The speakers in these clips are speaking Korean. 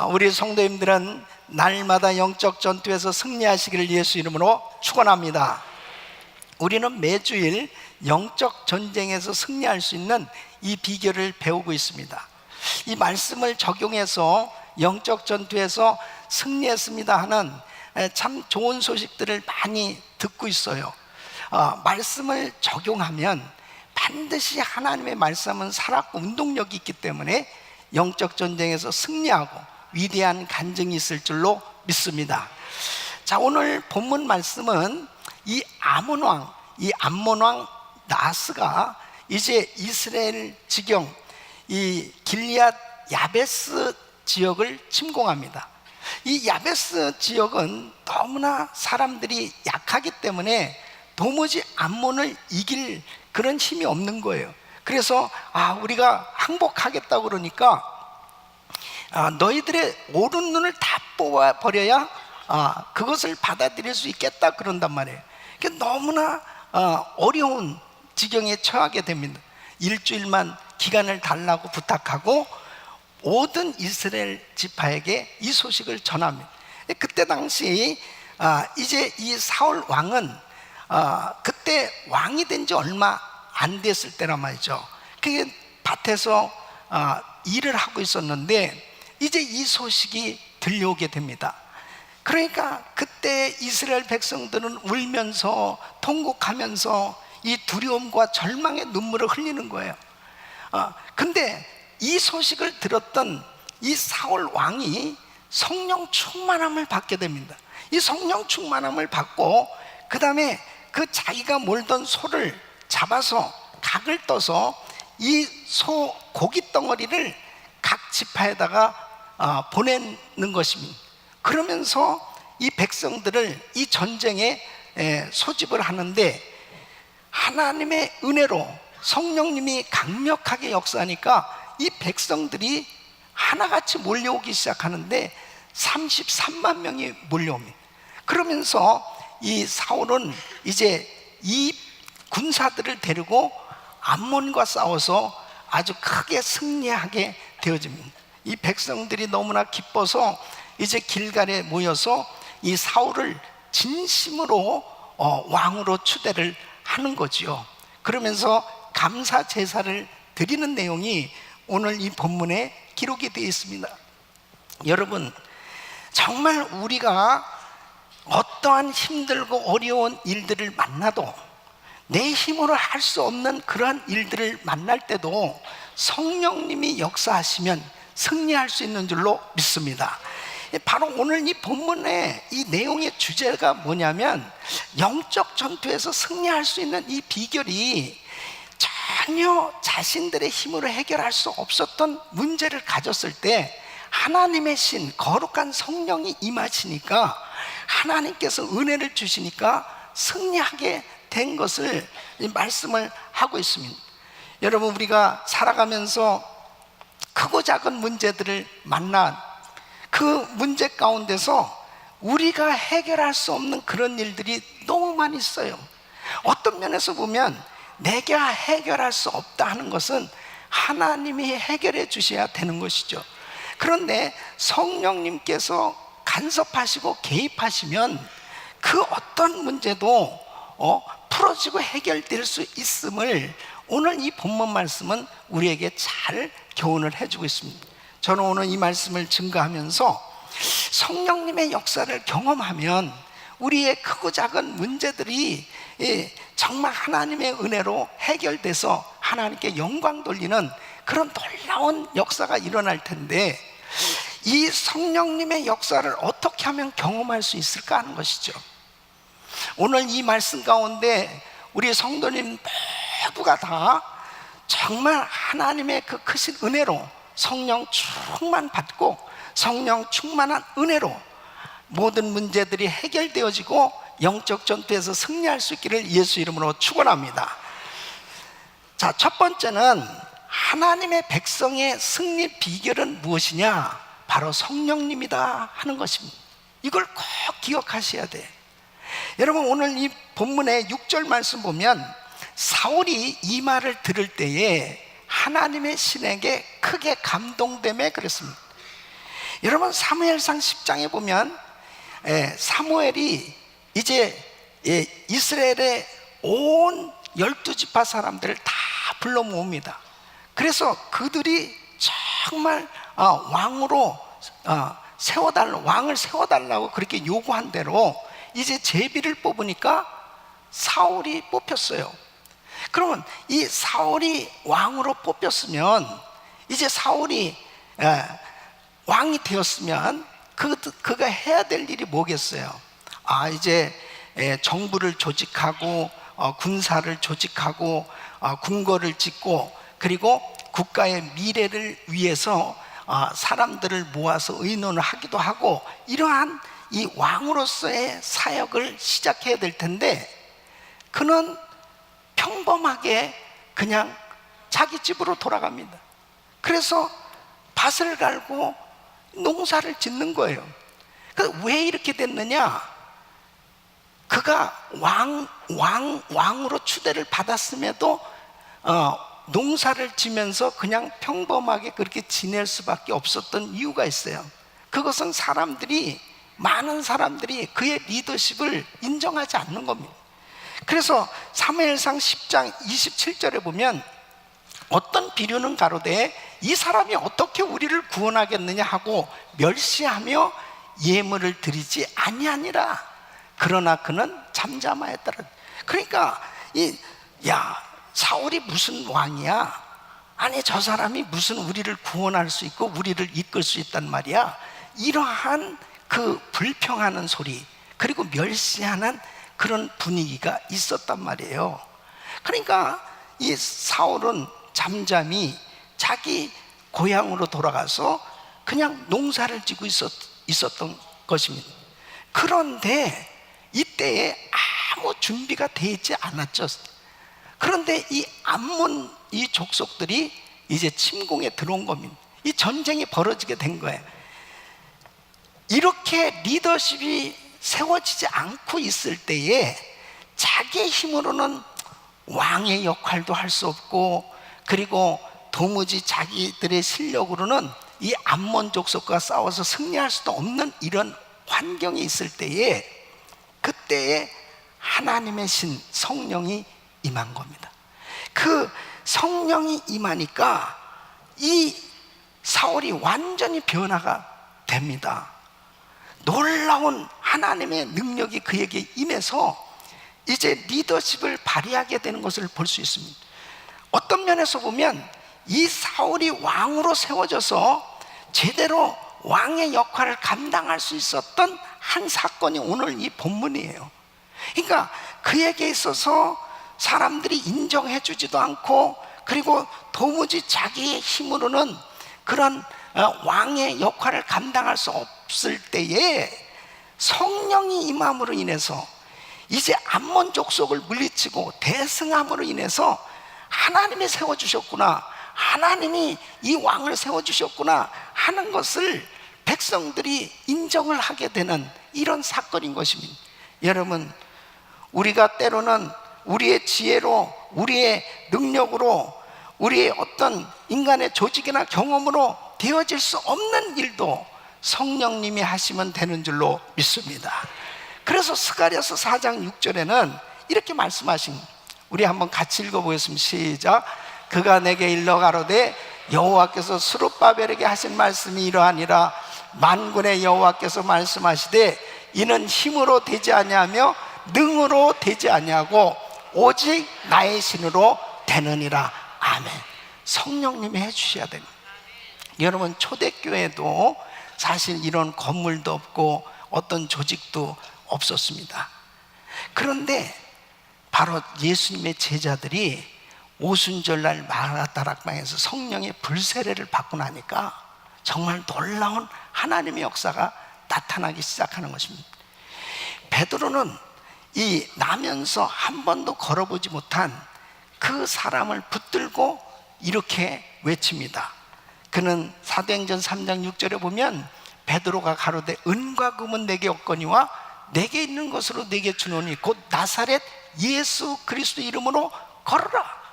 우리 성도님들은 날마다 영적 전투에서 승리하시기를 예수 이름으로 축원합니다. 우리는 매주일 영적 전쟁에서 승리할 수 있는 이 비결을 배우고 있습니다. 이 말씀을 적용해서 영적 전투에서 승리했습니다 하는 참 좋은 소식들을 많이 듣고 있어요. 말씀을 적용하면 반드시 하나님의 말씀은 살았고 운동력이 있기 때문에 영적 전쟁에서 승리하고 위대한 간증이 있을 줄로 믿습니다. 자, 오늘 본문 말씀은 이 암몬 왕 나하스가 이제 이스라엘 지경 이 길리앗 야베스 지역을 침공합니다. 이 야베스 지역은 너무나 사람들이 약하기 때문에 도무지 암몬을 이길 그런 힘이 없는 거예요. 그래서 우리가 항복하겠다고 그러니까 너희들의 오른 눈을 다 뽑아버려야 그것을 받아들일 수 있겠다 그런단 말이에요. 너무나 어려운 지경에 처하게 됩니다. 일주일만 기간을 달라고 부탁하고 모든 이스라엘 지파에게 이 소식을 전합니다. 그때 당시 이제 이 사울 왕은 그때 왕이 된 지 얼마 안 됐을 때란 말이죠. 그게 밭에서 일을 하고 있었는데 이제 이 소식이 들려오게 됩니다. 그러니까 그때 이스라엘 백성들은 울면서 통곡하면서 이 두려움과 절망의 눈물을 흘리는 거예요. 근데 이 소식을 들었던 이 사울 왕이 성령 충만함을 받게 됩니다. 이 성령 충만함을 받고 그 다음에 그 자기가 몰던 소를 잡아서 각을 떠서 이 소 고기 덩어리를 각 지파에다가 보내는 것입니다. 그러면서 이 백성들을 이 전쟁에 소집을 하는데 하나님의 은혜로 성령님이 강력하게 역사하니까 이 백성들이 하나같이 몰려오기 시작하는데 33만 명이 몰려옵니다. 그러면서 이 사울은 이제 이 군사들을 데리고 암몬과 싸워서 아주 크게 승리하게 되어집니다. 이 백성들이 너무나 기뻐서 이제 길갈에 모여서 이 사울을 진심으로 왕으로 추대를 하는 거지요. 그러면서 감사 제사를 드리는 내용이 오늘 이 본문에 기록이 되어 있습니다. 여러분, 정말 우리가 어떠한 힘들고 어려운 일들을 만나도 내 힘으로 할 수 없는 그러한 일들을 만날 때도 성령님이 역사하시면 승리할 수 있는 줄로 믿습니다. 바로 오늘 이 본문의 이 내용의 주제가 뭐냐면 영적 전투에서 승리할 수 있는 이 비결이 전혀 자신들의 힘으로 해결할 수 없었던 문제를 가졌을 때 하나님의 신 거룩한 성령이 임하시니까 하나님께서 은혜를 주시니까 승리하게 된 것을 말씀을 하고 있습니다. 여러분, 우리가 살아가면서 크고 작은 문제들을 만나 그 문제 가운데서 우리가 해결할 수 없는 그런 일들이 너무 많이 있어요. 어떤 면에서 보면 내가 해결할 수 없다 하는 것은 하나님이 해결해 주셔야 되는 것이죠. 그런데 성령님께서 간섭하시고 개입하시면 그 어떤 문제도 풀어지고 해결될 수 있음을 오늘 이 본문 말씀은 우리에게 잘 교훈을 해주고 있습니다. 저는 오늘 이 말씀을 증거하면서 성령님의 역사를 경험하면 우리의 크고 작은 문제들이 정말 하나님의 은혜로 해결돼서 하나님께 영광 돌리는 그런 놀라운 역사가 일어날 텐데 이 성령님의 역사를 어떻게 하면 경험할 수 있을까 하는 것이죠. 오늘 이 말씀 가운데 우리 성도님 모두가 다 정말 하나님의 그 크신 은혜로 성령 충만 받고 성령 충만한 은혜로 모든 문제들이 해결되어지고 영적 전투에서 승리할 수 있기를 예수 이름으로 축원합니다. 자, 첫 번째는 하나님의 백성의 승리 비결은 무엇이냐? 바로 성령님이다 하는 것입니다. 이걸 꼭 기억하셔야 돼. 여러분, 오늘 이 본문의 6절 말씀 보면 사울이 이 말을 들을 때에 하나님의 신에게 크게 감동되며 그랬습니다. 여러분 사무엘상 10장에 보면 사무엘이 이제 이스라엘의 온 12지파 사람들을 다 불러 모읍니다. 그래서 그들이 정말 왕으로 왕을 세워달라고 그렇게 요구한 대로 이제 제비를 뽑으니까 사울이 뽑혔어요. 그러면 이 사울이 왕으로 뽑혔으면, 이제 사울이 왕이 되었으면 그가 해야 될 일이 뭐겠어요? 이제 정부를 조직하고 군사를 조직하고 궁궐을 짓고, 그리고 국가의 미래를 위해서 사람들을 모아서 의논을 하기도 하고, 이러한 이 왕으로서의 사역을 시작해야 될 텐데, 그는 평범하게 그냥 자기 집으로 돌아갑니다. 그래서 밭을 갈고 농사를 짓는 거예요. 왜 이렇게 됐느냐? 그가 왕으로 추대를 받았음에도 농사를 지면서 그냥 평범하게 그렇게 지낼 수밖에 없었던 이유가 있어요. 그것은 많은 사람들이 그의 리더십을 인정하지 않는 겁니다. 그래서 사무엘상 10장 27절에 보면 어떤 비류는 가로되 이 사람이 어떻게 우리를 구원하겠느냐 하고 멸시하며 예물을 드리지 아니하니라. 그러나 그는 잠잠하였더라. 그러니까 사울이 무슨 왕이야? 아니 저 사람이 무슨 우리를 구원할 수 있고 우리를 이끌 수 있단 말이야? 이러한 그 불평하는 소리, 그리고 멸시하는 그런 분위기가 있었단 말이에요. 그러니까 이 사울은 잠잠히 자기 고향으로 돌아가서 그냥 농사를 짓고 있었던 것입니다. 그런데 이때에 아무 준비가 되지 않았죠. 그런데 이 암몬 이 족속들이 이제 침공에 들어온 겁니다. 이 전쟁이 벌어지게 된 거예요. 이렇게 리더십이 세워지지 않고 있을 때에 자기의 힘으로는 왕의 역할도 할 수 없고, 그리고 도무지 자기들의 실력으로는 이 암몬 족속과 싸워서 승리할 수도 없는 이런 환경에 있을 때에, 그때에 하나님의 신 성령이 임한 겁니다. 그 성령이 임하니까 이 사울이 완전히 변화가 됩니다. 놀라운 하나님의 능력이 그에게 임해서 이제 리더십을 발휘하게 되는 것을 볼 수 있습니다. 어떤 면에서 보면 이 사울이 왕으로 세워져서 제대로 왕의 역할을 감당할 수 있었던 한 사건이 오늘 이 본문이에요. 그러니까 그에게 있어서 사람들이 인정해 주지도 않고, 그리고 도무지 자기의 힘으로는 그런 왕의 역할을 감당할 수 없을 때에 성령이 임함으로 인해서 이제 암몬 족속을 물리치고 대승함으로 인해서 하나님이 세워주셨구나, 하나님이 이 왕을 세워주셨구나 하는 것을 백성들이 인정을 하게 되는 이런 사건인 것입니다. 여러분, 우리가 때로는 우리의 지혜로, 우리의 능력으로, 우리의 어떤 인간의 조직이나 경험으로 되어질 수 없는 일도 성령님이 하시면 되는 줄로 믿습니다. 그래서 스가랴서 4장 6절에는 이렇게 말씀하신, 우리 한번 같이 읽어보겠습니다. 시작. 그가 내게 일러 가로되 여호와께서 스룹바벨에게 하신 말씀이 이러하니라. 만군의 여호와께서 말씀하시되 이는 힘으로 되지 아니하며 능으로 되지 아니하고 오직 나의 신으로 되느니라. 아멘. 성령님이 해주셔야 됩니다. 여러분, 초대교회도 사실 이런 건물도 없고 어떤 조직도 없었습니다. 그런데 바로 예수님의 제자들이 오순절날 마라다락방에서 성령의 불세례를 받고 나니까 정말 놀라운 하나님의 역사가 나타나기 시작하는 것입니다. 베드로는 이 나면서 한 번도 걸어보지 못한 그 사람을 붙들고 이렇게 외칩니다. 그는 사도행전 3장 6절에 보면 베드로가 가로되 은과 금은 내게 없거니와 내게 있는 것으로 내게 주노니 곧 나사렛 예수 그리스도 이름으로 걸어라.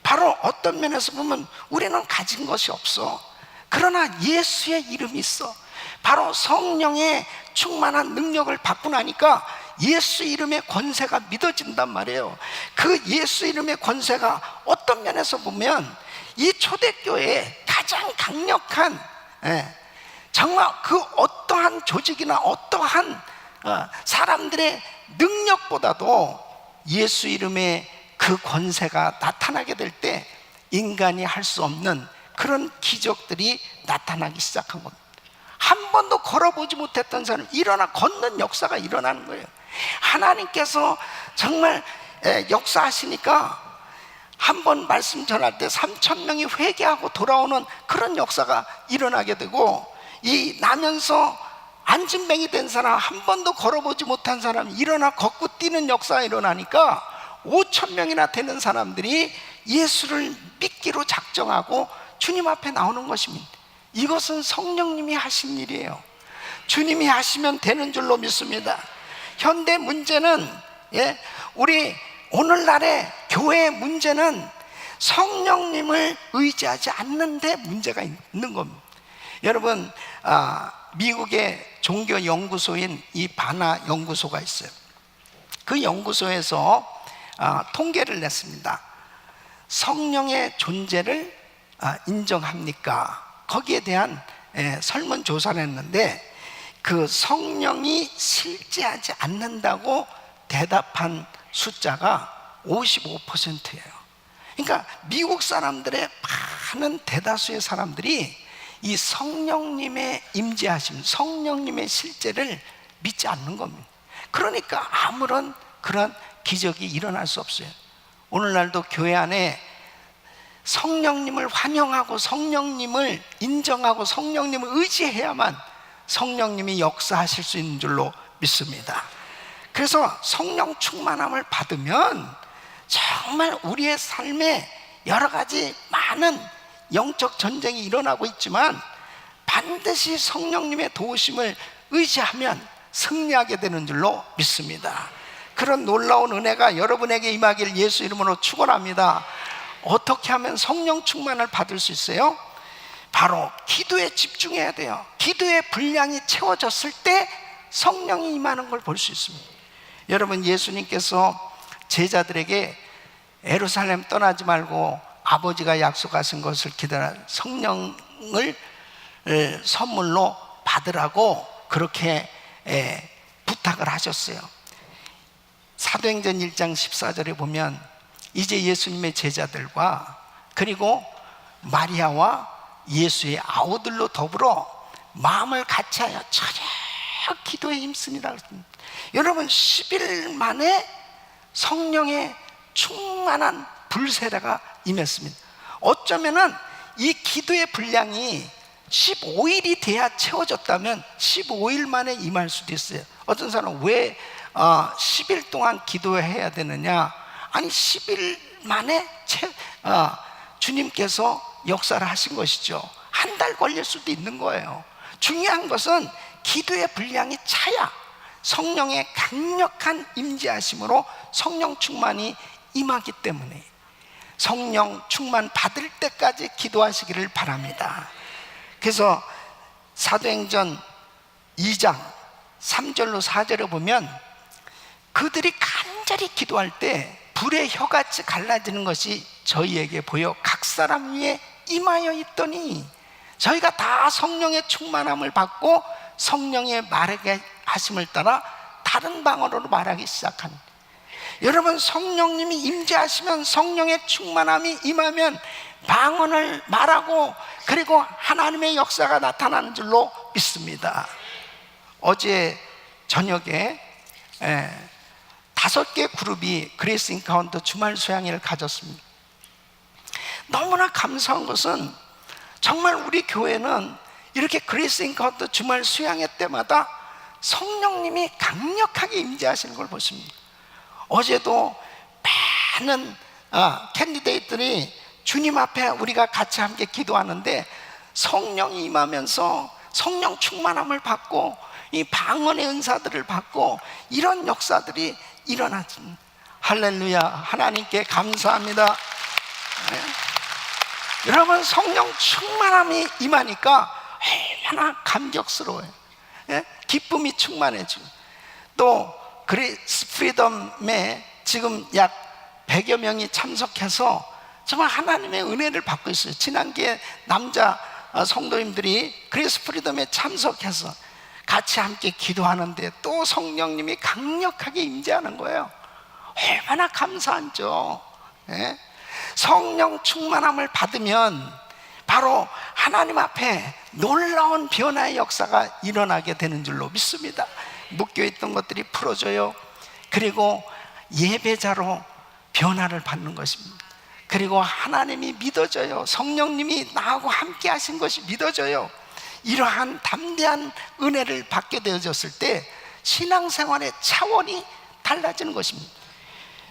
바로 어떤 면에서 보면 우리는 가진 것이 없어. 그러나 예수의 이름이 있어. 바로 성령의 충만한 능력을 받고 나니까 예수 이름의 권세가 믿어진단 말이에요. 그 예수 이름의 권세가 어떤 면에서 보면 이 초대교회의 가장 강력한, 정말 그 어떠한 조직이나 어떠한 사람들의 능력보다도 예수 이름의 그 권세가 나타나게 될 때 인간이 할 수 없는 그런 기적들이 나타나기 시작한 겁니다. 한 번도 걸어보지 못했던 사람이 걷는 역사가 일어나는 거예요. 하나님께서 정말 역사하시니까 한 번 말씀 전할 때 3,000명이 회개하고 돌아오는 그런 역사가 일어나게 되고, 이 나면서 안진뱅이 된 사람, 한 번도 걸어보지 못한 사람이 걷고 뛰는 역사가 일어나니까 5,000명이나 되는 사람들이 예수를 믿기로 작정하고 주님 앞에 나오는 것입니다. 이것은 성령님이 하신 일이에요. 주님이 하시면 되는 줄로 믿습니다. 현대 문제는, 우리 오늘날의 교회의 문제는 성령님을 의지하지 않는데 문제가 있는 겁니다. 여러분, 미국의 종교 연구소인 이 바나 연구소가 있어요. 그 연구소에서 통계를 냈습니다. 성령의 존재를 인정합니까? 거기에 대한 설문조사를 했는데, 그 성령이 실제하지 않는다고 대답한 숫자가 55%예요. 그러니까 미국 사람들의 많은 대다수의 사람들이 이 성령님의 임재하심, 성령님의 실제를 믿지 않는 겁니다. 그러니까 아무런 그런 기적이 일어날 수 없어요. 오늘날도 교회 안에 성령님을 환영하고 성령님을 인정하고 성령님을 의지해야만 성령님이 역사하실 수 있는 줄로 믿습니다. 그래서 성령 충만함을 받으면 정말 우리의 삶에 여러 가지 많은 영적 전쟁이 일어나고 있지만 반드시 성령님의 도우심을 의지하면 승리하게 되는 줄로 믿습니다. 그런 놀라운 은혜가 여러분에게 임하기를 예수 이름으로 축원합니다. 어떻게 하면 성령 충만을 받을 수 있어요? 바로 기도에 집중해야 돼요. 기도의 분량이 채워졌을 때 성령이 임하는 걸 볼 수 있습니다. 여러분, 예수님께서 제자들에게 예루살렘 떠나지 말고 아버지가 약속하신 것을 기다려 성령을 선물로 받으라고 그렇게 부탁을 하셨어요. 사도행전 1장 14절에 보면 이제 예수님의 제자들과 그리고 마리아와 예수의 아우들로 더불어 마음을 같이하여 저녁 기도에 힘쓰니라 그랬습니다. 여러분, 10일 만에 성령의 충만한 불세례가 임했습니다. 어쩌면은 이 기도의 분량이 15일이 돼야 채워졌다면 15일 만에 임할 수도 있어요. 어떤 사람은 왜 10일 동안 기도해야 되느냐? 아니, 10일 만에 주님께서 역사를 하신 것이죠. 한 달 걸릴 수도 있는 거예요. 중요한 것은 기도의 분량이 차야 성령의 강력한 임재하심으로 성령 충만이 임하기 때문에 성령 충만 받을 때까지 기도하시기를 바랍니다. 그래서 사도행전 2장 3절로 4절에 보면 그들이 간절히 기도할 때 불의 혀같이 갈라지는 것이 저희에게 보여 각 사람 위에 임하여 있더니 저희가 다 성령의 충만함을 받고 성령의 말하게 하심을 따라 다른 방언으로 말하기 시작한. 여러분, 성령님이 임재하시면 성령의 충만함이 임하면 방언을 말하고 그리고 하나님의 역사가 나타나는 줄로 믿습니다. 어제 저녁에 5개 그룹이 그레이스 인카운터 주말 수양회를 가졌습니다. 너무나 감사한 것은 정말 우리 교회는 이렇게 그레이스 인카운터 주말 수양회 때마다 성령님이 강력하게 임재하시는 걸 보십니다. 어제도 많은 캔디데이트들이 주님 앞에 우리가 같이 함께 기도하는데 성령이 임하면서 성령 충만함을 받고 이 방언의 은사들을 받고 이런 역사들이 일어났습니다. 할렐루야, 하나님께 감사합니다. 네. 여러분, 성령 충만함이 임하니까 얼마나 감격스러워요. 예? 기쁨이 충만해지고, 또 그리스 프리덤에 지금 약 100여 명이 참석해서 정말 하나님의 은혜를 받고 있어요. 지난주에 남자 성도님들이 그리스 프리덤에 참석해서 같이 함께 기도하는데 또 성령님이 강력하게 임재하는 거예요. 얼마나 감사한죠. 예? 성령 충만함을 받으면 바로 하나님 앞에 놀라운 변화의 역사가 일어나게 되는 줄로 믿습니다. 묶여있던 것들이 풀어져요. 그리고 예배자로 변화를 받는 것입니다. 그리고 하나님이 믿어져요. 성령님이 나하고 함께 하신 것이 믿어져요. 이러한 담대한 은혜를 받게 되어졌을 때 신앙생활의 차원이 달라지는 것입니다.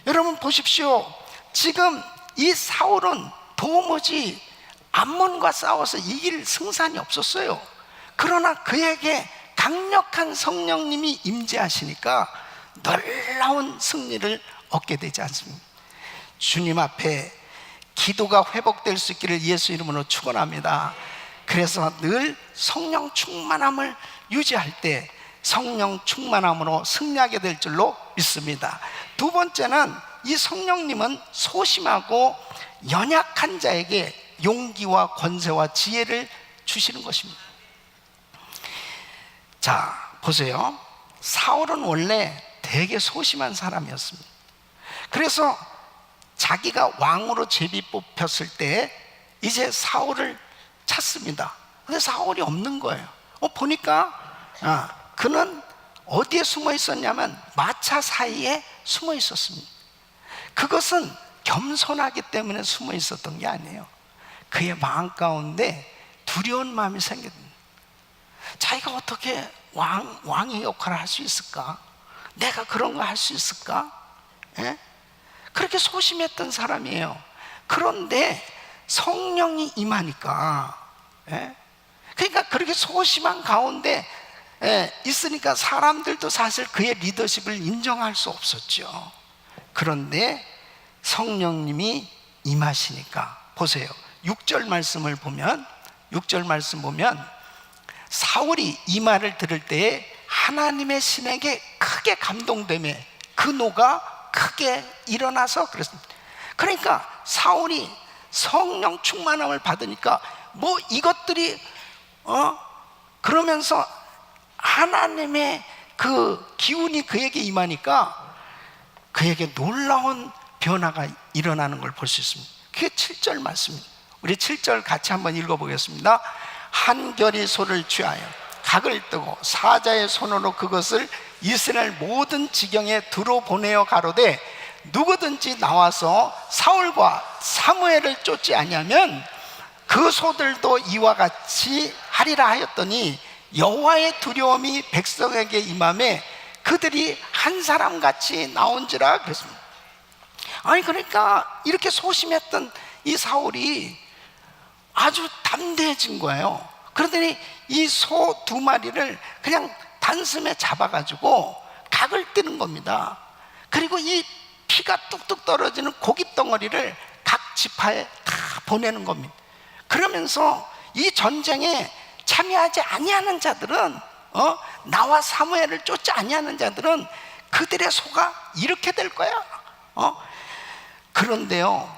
여러분 보십시오. 지금 이 사울은 도무지 암몬과 싸워서 이길 승산이 없었어요. 그러나 그에게 강력한 성령님이 임재하시니까 놀라운 승리를 얻게 되지 않습니까? 주님 앞에 기도가 회복될 수 있기를 예수 이름으로 축원합니다. 그래서 늘 성령 충만함을 유지할 때 성령 충만함으로 승리하게 될 줄로 믿습니다. 두 번째는 이 성령님은 소심하고 연약한 자에게 용기와 권세와 지혜를 주시는 것입니다. 자, 보세요. 사울은 원래 되게 소심한 사람이었습니다. 그래서 자기가 왕으로 제비 뽑혔을 때 이제 사울을 찾습니다. 근데 사울이 없는 거예요. 보니까 그는 어디에 숨어 있었냐면 마차 사이에 숨어 있었습니다. 그것은 겸손하기 때문에 숨어 있었던 게 아니에요. 그의 마음 가운데 두려운 마음이 생겼습니다. 자기가 어떻게 왕의 역할을 할 수 있을까? 내가 그런 거 할 수 있을까? 예? 그렇게 소심했던 사람이에요. 그런데 성령이 임하니까, 예? 그러니까 그렇게 소심한 가운데 있으니까 사람들도 사실 그의 리더십을 인정할 수 없었죠. 그런데 성령님이 임하시니까 보세요. 6절 말씀을 보면 6절 말씀 보면 사울이 이 말을 들을 때에 하나님의 신에게 크게 감동되며 그 노가 크게 일어나서 그랬습니다. 그러니까 사울이 성령 충만함을 받으니까 뭐 이것들이 그러면서 하나님의 그 기운이 그에게 임하니까 그에게 놀라운 변화가 일어나는 걸 볼 수 있습니다. 그게 7절 말씀입니다. 우리 7절 같이 한번 읽어보겠습니다. 한결이 소를 취하여 각을 뜨고 사자의 손으로 그것을 이스라엘 모든 지경에 들어보내어 가로되 누구든지 나와서 사울과 사무엘을 쫓지 아니하면 그 소들도 이와 같이 하리라 하였더니 여호와의 두려움이 백성에게 임하매 그들이 한 사람같이 나온지라 그랬습니다. 아니 그러니까 이렇게 소심했던 이 사울이 아주 담대해진 거예요. 그러더니 이 소 2마리를 그냥 단숨에 잡아가지고 각을 뜨는 겁니다. 그리고 이 피가 뚝뚝 떨어지는 고깃덩어리를 각 지파에 다 보내는 겁니다. 그러면서 이 전쟁에 참여하지 아니하는 자들은 나와 사무엘을 쫓지 아니하는 자들은 그들의 소가 이렇게 될 거야. 그런데요,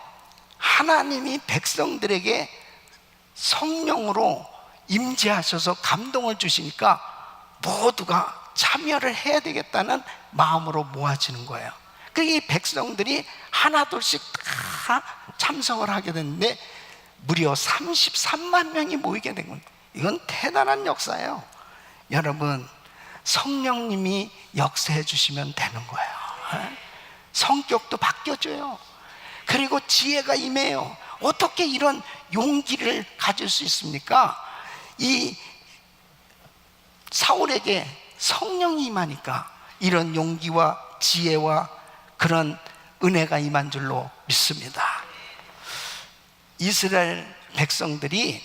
하나님이 백성들에게 성령으로 임재하셔서 감동을 주시니까 모두가 참여를 해야 되겠다는 마음으로 모아지는 거예요. 이 백성들이 하나둘씩 다 참석을 하게 됐는데 무려 33만 명이 모이게 된 겁니다. 이건 대단한 역사예요. 여러분, 성령님이 역사해 주시면 되는 거예요. 성격도 바뀌어져요. 그리고 지혜가 임해요. 어떻게 이런 용기를 가질 수 있습니까? 이 사울에게 성령이 임하니까 이런 용기와 지혜와 그런 은혜가 임한 줄로 믿습니다. 이스라엘 백성들이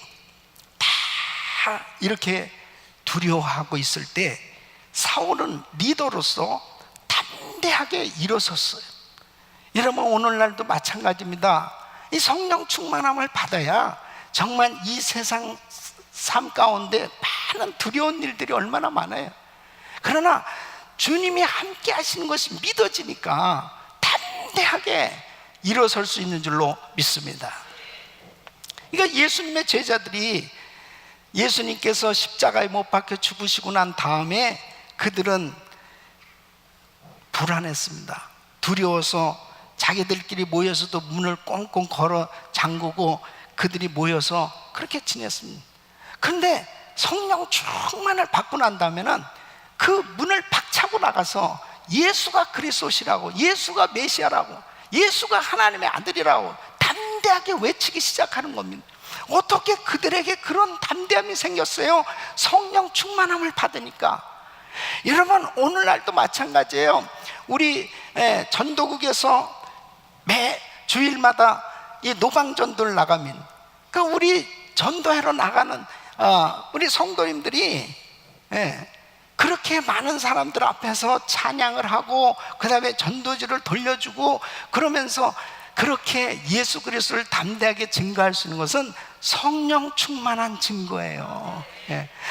다 이렇게 두려워하고 있을 때 사울은 리더로서 담대하게 일어섰어요. 여러분, 오늘날도 마찬가지입니다. 이 성령 충만함을 받아야 정말 이 세상 삶 가운데 많은 두려운 일들이 얼마나 많아요. 그러나 주님이 함께 하시는 것이 믿어지니까 담대하게 일어설 수 있는 줄로 믿습니다. 그러니까 예수님의 제자들이 예수님께서 십자가에 못 박혀 죽으시고 난 다음에 그들은 불안했습니다. 두려워서 자기들끼리 모여서도 문을 꽁꽁 걸어 잠그고 그들이 모여서 그렇게 지냈습니다. 그런데 성령 충만을 받고 난 다음에는 그 문을 박차고 나가서 예수가 그리스도시라고, 예수가 메시아라고, 예수가 하나님의 아들이라고 담대하게 외치기 시작하는 겁니다. 어떻게 그들에게 그런 담대함이 생겼어요? 성령 충만함을 받으니까. 여러분, 오늘날도 마찬가지예요. 우리 전도국에서 매 주일마다 이 노방전도를 나가면, 그러니까 우리 전도하러 나가는 우리 성도님들이 그렇게 많은 사람들 앞에서 찬양을 하고 그 다음에 전도지를 돌려주고 그러면서 그렇게 예수 그리스도를 담대하게 증거할 수 있는 것은 성령 충만한 증거예요.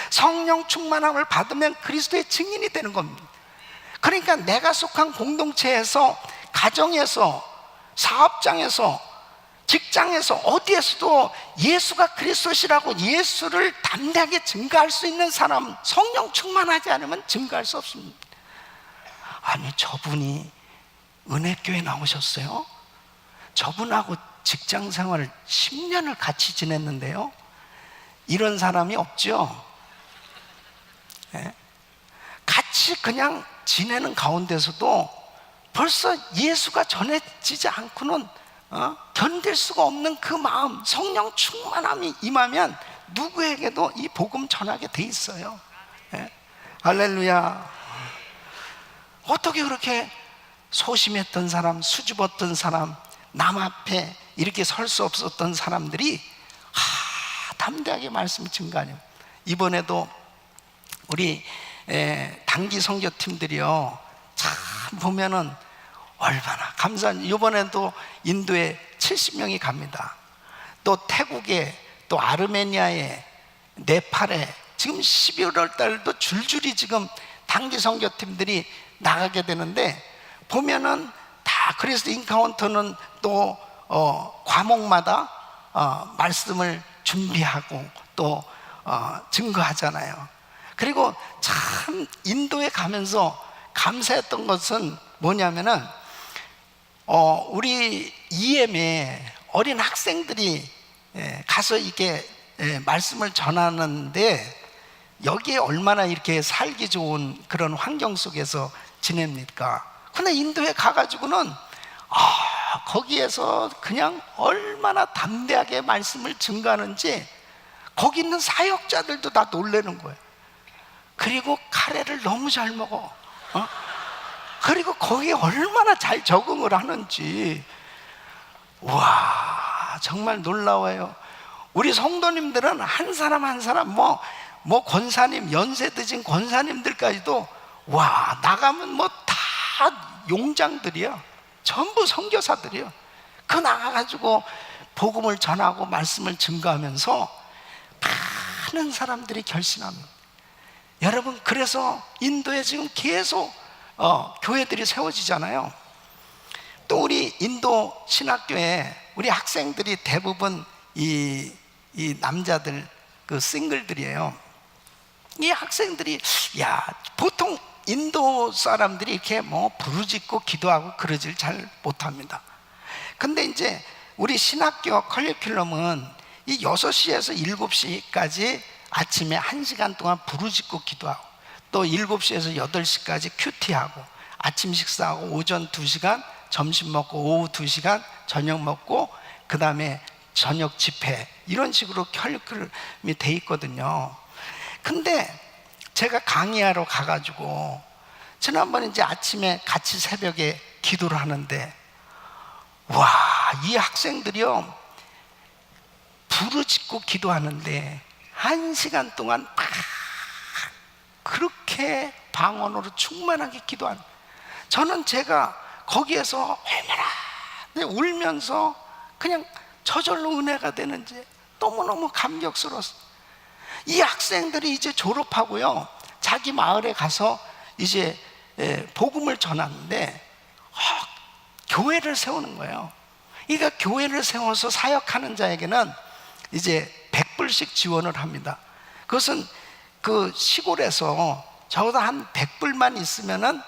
성령 충만함을 받으면 그리스도의 증인이 되는 겁니다. 그러니까 내가 속한 공동체에서, 가정에서, 사업장에서, 직장에서, 어디에서도 예수가 그리스도시라고 예수를 담대하게 증거할 수 있는 사람, 성령 충만하지 않으면 증거할 수 없습니다. 아니, 저분이 은혜교회 나오셨어요? 저분하고 직장생활을 10년을 같이 지냈는데요, 이런 사람이 없죠. 같이 그냥 지내는 가운데서도 벌써 예수가 전해지지 않고는 견딜 수가 없는 그 마음, 성령 충만함이 임하면 누구에게도 이 복음 전하게 돼 있어요. 할렐루야. 어떻게 그렇게 소심했던 사람, 수줍었던 사람, 남 앞에 이렇게 설 수 없었던 사람들이 담대하게 말씀을 증거하냐. 이번에도 우리 단기 선교팀들이요, 참 보면은 얼마나 감사한. 이번에도 인도에 70명이 갑니다. 또 태국에, 또 아르메니아에, 네팔에 지금 12월 달도 줄줄이 지금 단기 선교팀들이 나가게 되는데, 보면은 다 그리스도 인카운터는 또 과목마다 말씀을 준비하고 또 증거하잖아요. 그리고 참 인도에 가면서 감사했던 것은 뭐냐면은 우리 EM에 어린 학생들이 가서 이게 말씀을 전하는데, 여기에 얼마나 이렇게 살기 좋은 그런 환경 속에서 지냅니까? 근데 인도에 가가지고는 거기에서 그냥 얼마나 담대하게 말씀을 증거하는지 거기 있는 사역자들도 다 놀라는 거예요. 그리고 카레를 너무 잘 먹어. 그리고 거기에 얼마나 잘 적응을 하는지, 와, 정말 놀라워요. 우리 성도님들은 한 사람 한 사람, 뭐 권사님, 연세 드신 권사님들까지도 와, 나가면 뭐 다 용장들이야. 전부 선교사들이요. 그 나가가지고 복음을 전하고 말씀을 증거하면서 많은 사람들이 결신합니다. 여러분, 그래서 인도에 지금 계속 교회들이 세워지잖아요. 또 우리 인도 신학교에 우리 학생들이 대부분 이 남자들, 그 싱글들이에요. 이 학생들이, 보통 인도 사람들이 이렇게 부르짖고 기도하고 그러질 잘 못합니다. 근데 이제 우리 신학교 커리큘럼은 이 6시에서 7시까지 아침에 1시간 동안 부르짖고 기도하고, 또 7시에서 8시까지 큐티하고, 아침 식사하고, 오전 2시간, 점심 먹고, 오후 2시간, 저녁 먹고, 그 다음에 저녁 집회, 이런 식으로 커리큘럼이 돼 있거든요. 근데 제가 강의하러 가가지고 지난번에 이제 아침에 같이 새벽에 기도를 하는데, 와, 이 학생들이요, 부르짖고 기도하는데 1시간 동안 막 그렇게 방언으로 충만하게 기도하는, 저는 제가 거기에서 얼마나 울면서 그냥 저절로 은혜가 되는지 너무너무 감격스러웠어요. 이 학생들이 이제 졸업하고요, 자기 마을에 가서 이제 복음을 전하는데 교회를 세우는 거예요. 그러니까 교회를 세워서 사역하는 자에게는 이제 100불씩 지원을 합니다. 그것은 그 시골에서 적어도 한 100불만 있으면은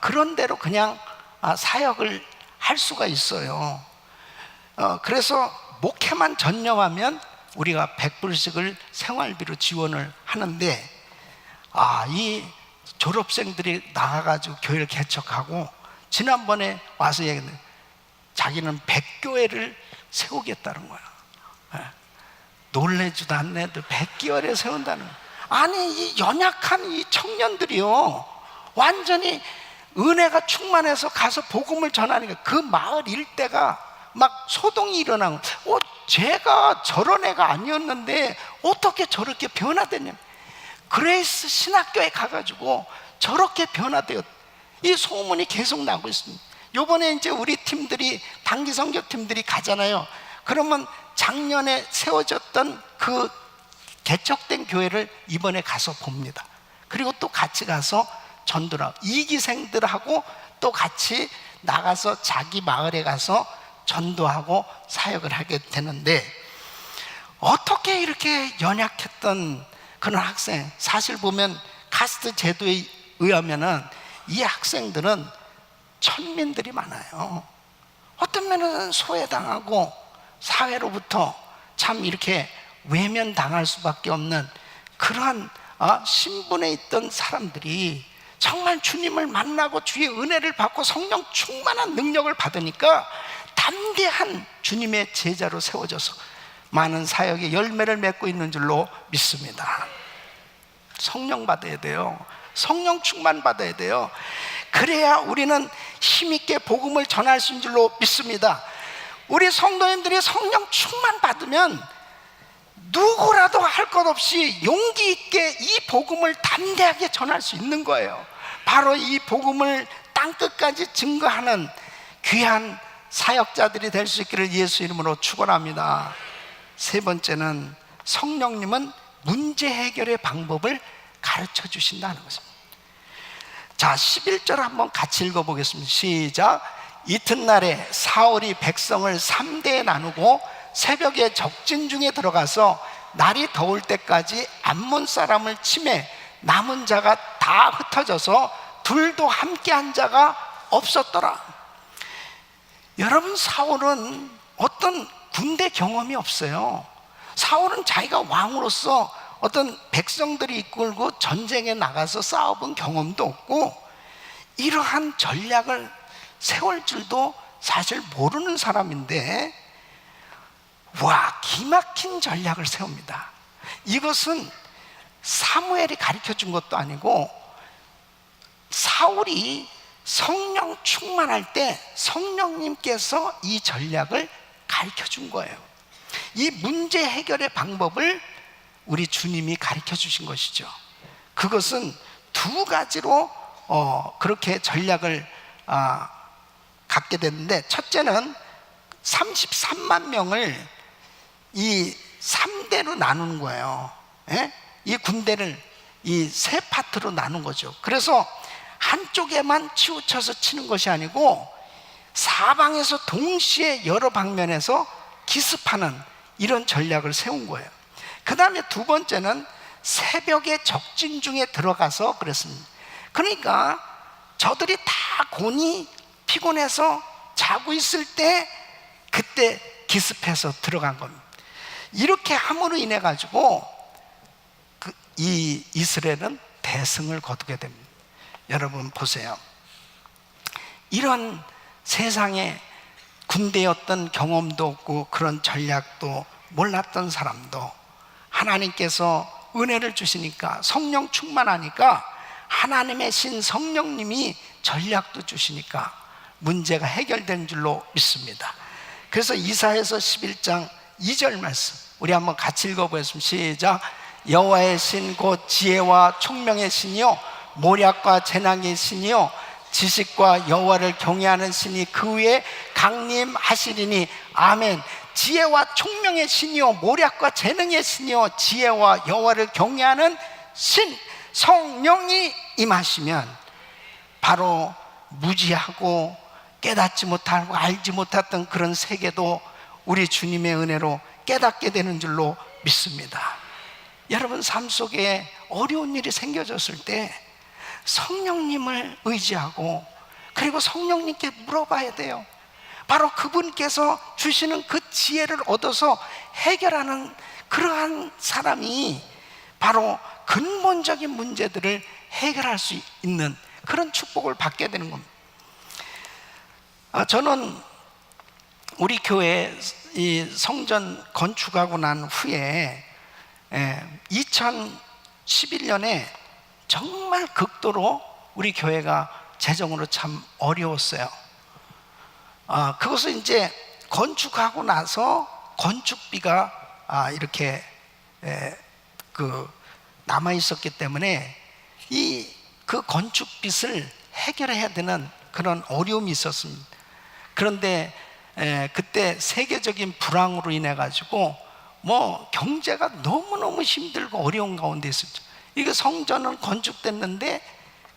그런 대로 그냥 사역을 할 수가 있어요. 그래서 목회만 전념하면 우리가 100불씩을 생활비로 지원을 하는데, 이 졸업생들이 나가가지고 교회를 개척하고 지난번에 와서 얘기했는데 자기는 100교회를 세우겠다는 거야. 놀래지도 않네. 애들 100개월에 세운다는 거야. 아니, 이 연약한 이 청년들이요, 완전히 은혜가 충만해서 가서 복음을 전하니까 그 마을 일대가 막 소동이 일어나고, 제가 저런 애가 아니었는데 어떻게 저렇게 변화됐냐. 그레이스 신학교에 가가지고 저렇게 변화되었, 이 소문이 계속 나고 있습니다. 요번에 이제 우리 팀들이, 단기 선교 팀들이 가잖아요. 그러면 작년에 세워졌던 그 개척된 교회를 이번에 가서 봅니다. 그리고 또 같이 가서 전도를 하고, 이기생들하고 또 같이 나가서 자기 마을에 가서 전도하고 사역을 하게 되는데, 어떻게 이렇게 연약했던 그런 학생, 사실 보면 카스트 제도에 의하면은 이 학생들은 천민들이 많아요. 어떤 면은 소외당하고 사회로부터 참 이렇게 외면당할 수밖에 없는 그러한 신분에 있던 사람들이 정말 주님을 만나고 주의 은혜를 받고 성령 충만한 능력을 받으니까 담대한 주님의 제자로 세워져서 많은 사역의 열매를 맺고 있는 줄로 믿습니다. 성령 받아야 돼요. 성령 충만 받아야 돼요. 그래야 우리는 힘있게 복음을 전할 수 있는 줄로 믿습니다. 우리 성도님들이 성령 충만 받으면 누구라도 할 것 없이 용기 있게 이 복음을 담대하게 전할 수 있는 거예요. 바로 이 복음을 땅끝까지 증거하는 귀한 사역자들이 될 수 있기를 예수 이름으로 축원합니다. 세 번째는 성령님은 문제 해결의 방법을 가르쳐 주신다는 것입니다. 자, 11절 한번 같이 읽어보겠습니다. 시작. 이튿날에 사울이 백성을 3대에 나누고 새벽에 적진 중에 들어가서 날이 더울 때까지 암몬 사람을 치매 남은 자가 다 흩어져서 둘도 함께 한 자가 없었더라. 여러분, 사울은 어떤 군대 경험이 없어요. 사울은 자기가 왕으로서 어떤 백성들이 이끌고 전쟁에 나가서 싸워본 경험도 없고 이러한 전략을 세울 줄도 사실 모르는 사람인데, 와, 기막힌 전략을 세웁니다. 이것은 사무엘이 가르쳐 준 것도 아니고 사울이 성령 충만할 때 성령님께서 이 전략을 가르쳐 준 거예요. 이 문제 해결의 방법을 우리 주님이 가르쳐 주신 것이죠. 그것은 두 가지로 그렇게 전략을 갖게 됐는데, 첫째는 33만 명을 이 3대로 나누는 거예요. 이 군대를 이 세 파트로 나눈 거죠. 그래서 한쪽에만 치우쳐서 치는 것이 아니고 사방에서 동시에 여러 방면에서 기습하는 이런 전략을 세운 거예요. 그 다음에 두 번째는 새벽에 적진 중에 들어가서 그랬습니다. 그러니까 저들이 다 곤히 피곤해서 자고 있을 때 그때 기습해서 들어간 겁니다. 이렇게 함으로 인해 가지고 이 이스라엘은 대승을 거두게 됩니다. 여러분 보세요. 이런 세상에 군대였던 경험도 없고 그런 전략도 몰랐던 사람도 하나님께서 은혜를 주시니까, 성령 충만하니까 하나님의 신 성령님이 전략도 주시니까 문제가 해결된 줄로 믿습니다. 그래서 이사야서 11장 2절 말씀 우리 한번 같이 읽어보겠습니다. 시작. 여호와의 신 곧 지혜와 총명의 신이요 모략과 재난의 신이요 지식과 여호와를 경외하는 신이 그 위에 강림하시리니 아멘. 지혜와 총명의 신이요 모략과 재능의 신이요 지혜와 여호와를 경외하는 신 성령이 임하시면 바로 무지하고 깨닫지 못하고 알지 못했던 그런 세계도 우리 주님의 은혜로 깨닫게 되는 줄로 믿습니다. 여러분 삶 속에 어려운 일이 생겨졌을 때 성령님을 의지하고 그리고 성령님께 물어봐야 돼요. 바로 그분께서 주시는 그 지혜를 얻어서 해결하는 그러한 사람이 바로 근본적인 문제들을 해결할 수 있는 그런 축복을 받게 되는 겁니다. 저는 우리 교회 이 성전 건축하고 난 후에 2011년에 정말 극도로 우리 교회가 재정으로 참 어려웠어요. 그것을 이제 건축하고 나서 건축비가 이렇게 남아 있었기 때문에 그 건축빚을 해결해야 되는 그런 어려움이 있었습니다. 그런데 그때 세계적인 불황으로 인해 가지고 뭐 경제가 너무너무 힘들고 어려운 가운데 있었죠. 이거 성전은 건축됐는데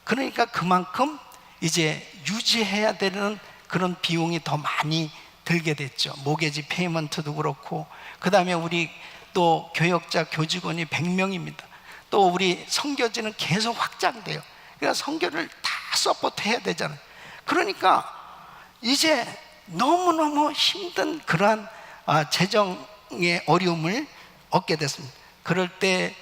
그러니까 그만큼 이제 유지해야 되는 그런 비용이 더 많이 들게 됐죠. 모게지 페이먼트도 그렇고, 그 다음에 우리 또 교역자 교직원이 100명입니다. 또 우리 선교지는 계속 확장돼요. 그러니까 선교를 다 서포트 해야 되잖아요. 그러니까 이제 너무너무 힘든 그러한 재정의 어려움을 얻게 됐습니다. 그럴 때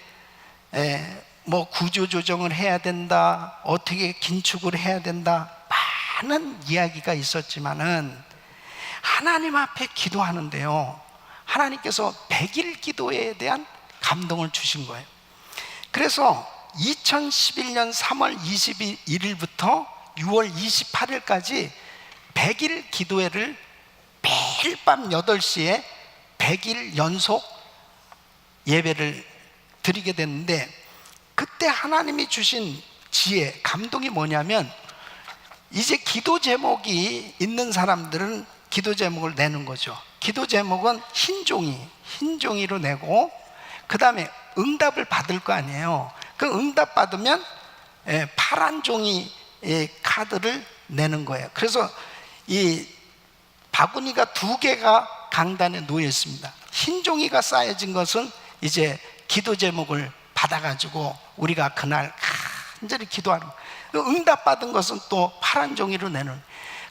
뭐 구조조정을 해야 된다, 어떻게 긴축을 해야 된다, 많은 이야기가 있었지만은 하나님 앞에 기도하는데요, 하나님께서 100일 기도에 대한 감동을 주신 거예요. 그래서 2011년 3월 21일부터 6월 28일까지 100일 기도회를 매일 밤 8시에 100일 연속 예배를 드리게 됐는데, 그때 하나님이 주신 지혜, 감동이 뭐냐면, 이제 기도 제목이 있는 사람들은 기도 제목을 내는 거죠. 기도 제목은 흰 종이로 내고, 그 다음에 응답을 받을 거 아니에요. 그 응답 받으면 파란 종이 카드를 내는 거예요. 그래서 이 바구니가 2개가 강단에 놓여 있습니다. 흰 종이가 쌓여진 것은 이제 기도 제목을 받아가지고 우리가 그날 간절히 기도하는 거예요. 응답 받은 것은 또 파란 종이로 내는.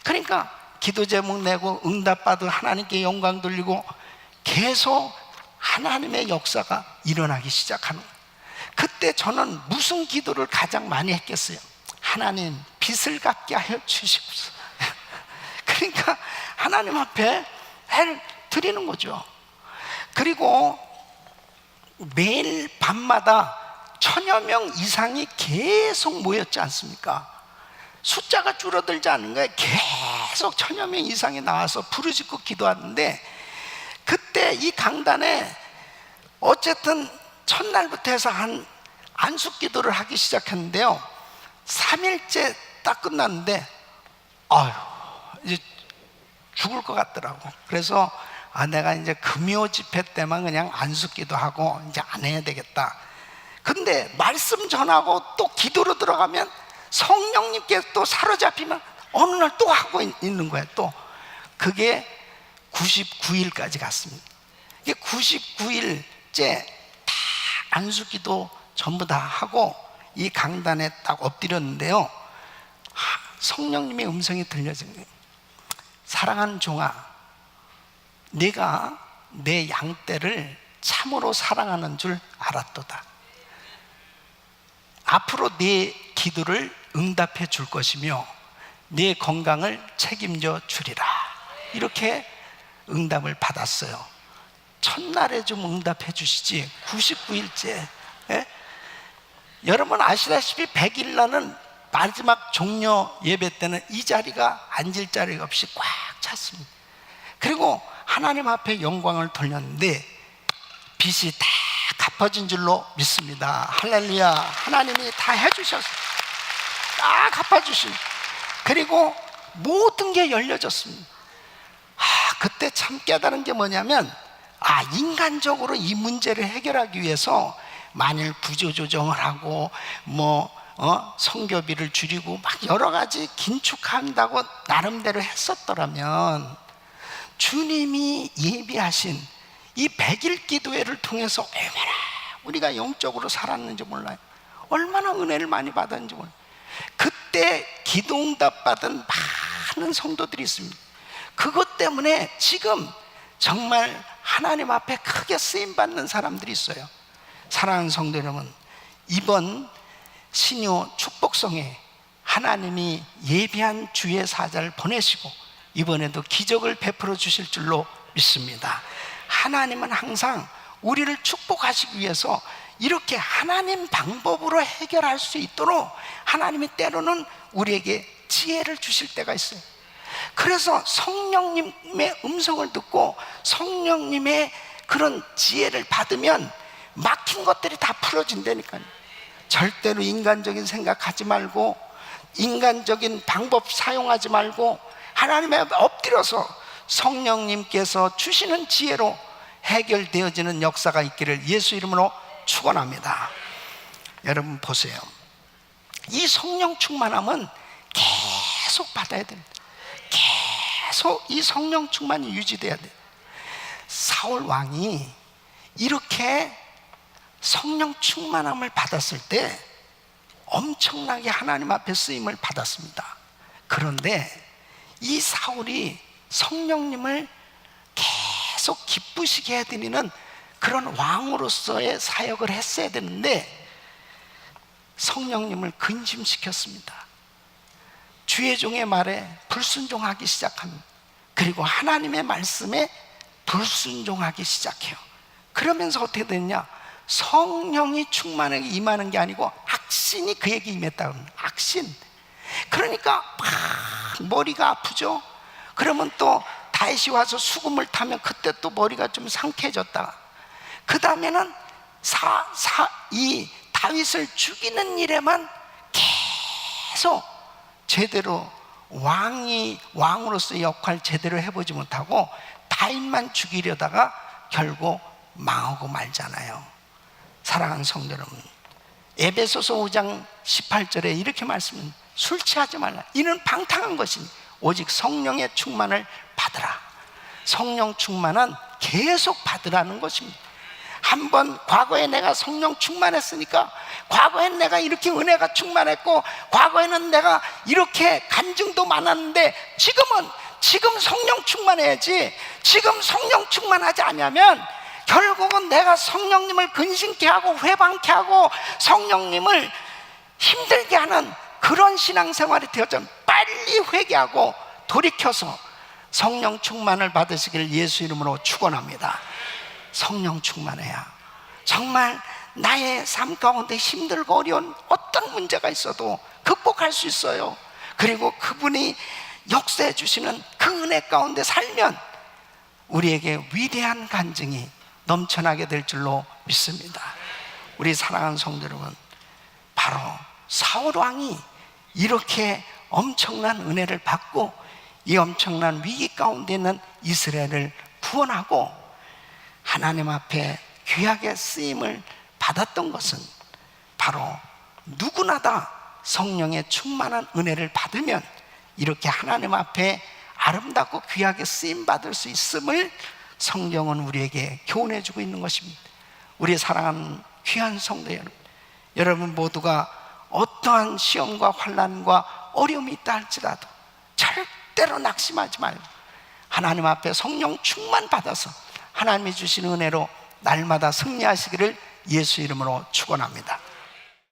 그러니까 기도 제목 내고 응답 받은 하나님께 영광 돌리고 계속 하나님의 역사가 일어나기 시작하는 거예요. 그때 저는 무슨 기도를 가장 많이 했겠어요? 하나님, 빚을 갚게 하여 주시옵소서. 그러니까 하나님 앞에 해를 드리는 거죠. 그리고 매일 밤마다 1000여 명 이상이 계속 모였지 않습니까? 숫자가 줄어들지 않는 거예요. 계속 1000여 명 이상이 나와서 부르짖고 기도하는데, 그때 이 강단에 어쨌든 첫날부터 해서 한 안식 기도를 하기 시작했는데요, 3일째 딱 끝났는데 이제 죽을 것 같더라고. 그래서 내가 이제 금요 집회 때만 그냥 안식 기도하고 이제 안 해야 되겠다. 근데 말씀 전하고 또 기도로 들어가면 성령님께 또 사로잡히면 어느 날 또 하고 있는 거예요. 또 그게 99일까지 갔습니다. 이게 99일째 다 안식 기도 전부 다 하고 이 강단에 딱 엎드렸는데요, 성령님의 음성이 들려진 거예요. 사랑하는 종아, 네가 내 양떼를 참으로 사랑하는 줄 알았도다. 앞으로 네 기도를 응답해 줄 것이며 네 건강을 책임져 주리라. 이렇게 응답을 받았어요. 첫날에 좀 응답해 주시지 99일째. 여러분 아시다시피 100일날은 마지막 종료 예배 때는 이 자리가 앉을 자리가 없이 꽉 찼습니다. 그리고 하나님 앞에 영광을 돌렸는데 빚이 다 갚아진 줄로 믿습니다. 할렐루야. 하나님이 다 해주셨어요. 다 갚아주신. 그리고 모든 게 열려졌습니다. 그때 참 깨달은 게 뭐냐면, 인간적으로 이 문제를 해결하기 위해서 만일 구조조정을 하고 성교비를 줄이고 막 여러 가지 긴축한다고 나름대로 했었더라면 주님이 예비하신 이 100일 기도회를 통해서 얼마나 우리가 영적으로 살았는지 몰라요. 얼마나 은혜를 많이 받았는지 몰라요. 그때 기도응답 받은 많은 성도들이 있습니다. 그것 때문에 지금 정말 하나님 앞에 크게 쓰임받는 사람들이 있어요. 사랑하는 성도 여러분, 이번 신요 축복성에 하나님이 예비한 주의 사자를 보내시고 이번에도 기적을 베풀어 주실 줄로 믿습니다. 하나님은 항상 우리를 축복하시기 위해서 이렇게 하나님 방법으로 해결할 수 있도록 하나님이 때로는 우리에게 지혜를 주실 때가 있어요. 그래서 성령님의 음성을 듣고 성령님의 그런 지혜를 받으면 막힌 것들이 다 풀어진다니까요. 절대로 인간적인 생각하지 말고 인간적인 방법 사용하지 말고 하나님의 앞에 엎드려서 성령님께서 주시는 지혜로 해결되어지는 역사가 있기를 예수 이름으로 축원합니다. 여러분 보세요. 이 성령 충만함은 계속 받아야 됩니다. 계속 이 성령 충만이 유지돼야 돼요. 사울 왕이 이렇게 성령 충만함을 받았을 때 엄청나게 하나님 앞에 쓰임을 받았습니다. 그런데 이 사울이 성령님을 계속 기쁘시게 해드리는 그런 왕으로서의 사역을 했어야 되는데 성령님을 근심시켰습니다. 주의 종의 말에 불순종하기 시작합니다. 그리고 하나님의 말씀에 불순종하기 시작해요. 그러면서 어떻게 됐냐? 성령이 충만하게 임하는 게 아니고 악신이 그에게 임했다고 합니다. 악신. 그러니까 막 머리가 아프죠. 그러면 또 다윗이 와서 수금을 타면 그때 또 머리가 좀 상쾌해졌다가 그 다음에는 이 다윗을 죽이는 일에만 계속 제대로 왕으로서의 역할 제대로 해보지 못하고 다윗만 죽이려다가 결국 망하고 말잖아요. 사랑하는 성도 여러분, 에베소서 5장 18절에 이렇게 말씀합니다. 술 취하지 말라. 이는 방탕한 것이니 오직 성령의 충만을 받으라. 성령 충만은 계속 받으라는 것입니다. 한번 과거에 내가 성령 충만했으니까 과거엔 내가 이렇게 은혜가 충만했고 과거에는 내가 이렇게 간증도 많았는데 지금 성령 충만해야지. 지금 성령 충만하지 않으면 결국은 내가 성령님을 근심케 하고 회방케 하고 성령님을 힘들게 하는 그런 신앙생활이 되어져. 빨리 회개하고 돌이켜서 성령 충만을 받으시길 예수 이름으로 축원합니다. 성령 충만해야 정말 나의 삶 가운데 힘들고 어려운 어떤 문제가 있어도 극복할 수 있어요. 그리고 그분이 역사해 주시는 그 은혜 가운데 살면 우리에게 위대한 간증이 넘쳐나게 될 줄로 믿습니다. 우리 사랑하는 성도 여러분, 바로 사울 왕이 이렇게 엄청난 은혜를 받고 이 엄청난 위기 가운데 있는 이스라엘을 구원하고 하나님 앞에 귀하게 쓰임을 받았던 것은 바로 누구나 다 성령의 충만한 은혜를 받으면 이렇게 하나님 앞에 아름답고 귀하게 쓰임 받을 수 있음을 성경은 우리에게 교훈해 주고 있는 것입니다. 우리 사랑하는 귀한 성도 여러분, 여러분 모두가 어떠한 시험과 환난과 어려움이 있다 할지라도 절대로 낙심하지 말고 하나님 앞에 성령 충만 받아서 하나님이 주신 은혜로 날마다 승리하시기를 예수 이름으로 축원합니다.